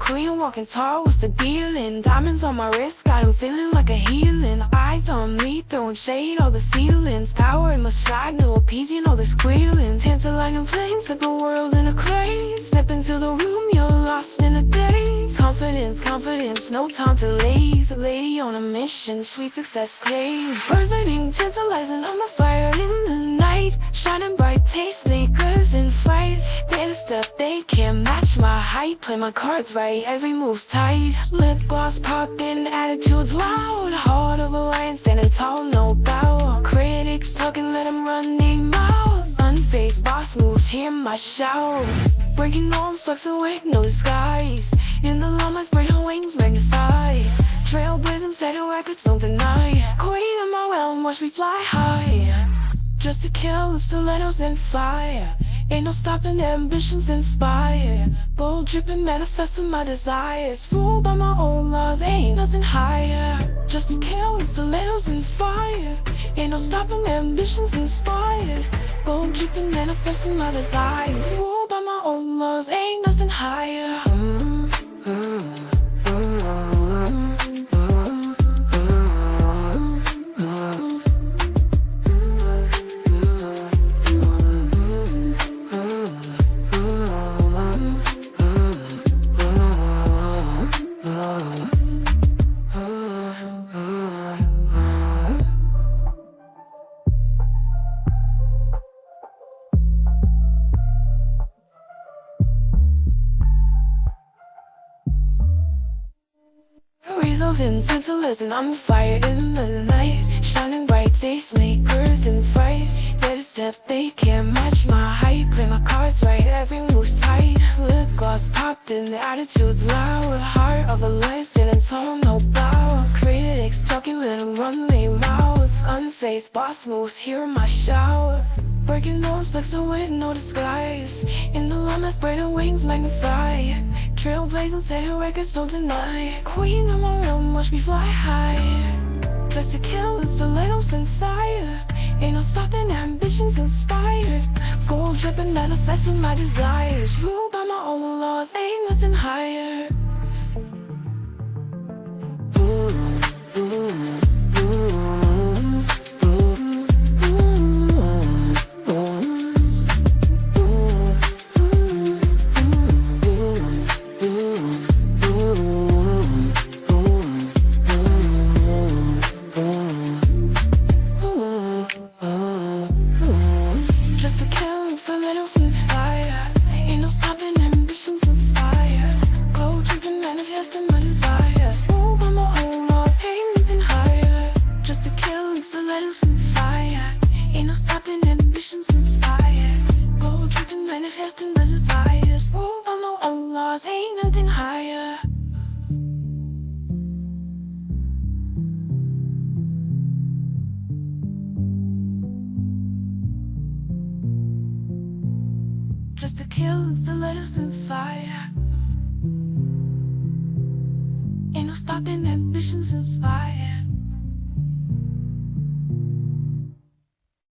queen, walking tall, what's the dealin'? Diamonds on my wrist, got him feeling like a healing. Eyes on me, throwing shade all the ceilings. Power in my stride, no appeasing all the squealing. Tantalizing flames, set the world in a craze. Step into the room, you're lost in a daze. Confidence, confidence, no time to laze. A lady on a mission, sweet success pays. Riveting, tantalizing, I'm a fire in the night. Shining bright, taste makers in fight. Data step, they can't match my height. Play my cards right, every move's tight. Lip gloss poppin', attitudes loud. Heart of a lion, standing tall, no bow. Critics talking, let them run their mouth. Unfazed boss moves, hear my shout. Breaking norms, flexing with no disguise. In the limelight, spreading wings, magnify. Trailblazing, setting records, don't deny. Queen of my realm, watch me fly high. Just to kill with stilettos and fire. Ain't no stopping, ambitions inspire. Gold dripping, manifesting my desires. Ruled by my own laws, ain't nothing higher. Just to kill with stilettos and fire. Ain't no stopping, ambitions inspire. Gold dripping, manifesting my desires. Ruled by my own laws, ain't nothing higher. Results in tantalizing, I'm a fire in the night. Shining bright, taste makers in fright. Data step, they can't match my height. Play my cards right, every move's tight. Lip gloss popped in, the attitude's loud. Heart of a lion, standing tall, no bow. Critics talking, let them run their mouth. Unfazed boss moves, hear my shout. Breaking norms, flexing with no disguise. In the limelight, spreading wings, magnify. Trailblazing, setting records, don't deny. Queen of my realm, watch me fly high. Just to kill with stilettos and fire. Ain't no stopping, ambitions inspired. Gold dripping, manifesting my desires. Ruled by my own laws, ain't nothing higher. Ain't nothing higher. Just to kill stilettos and fire. Ain't no stopping, ambitions inspire.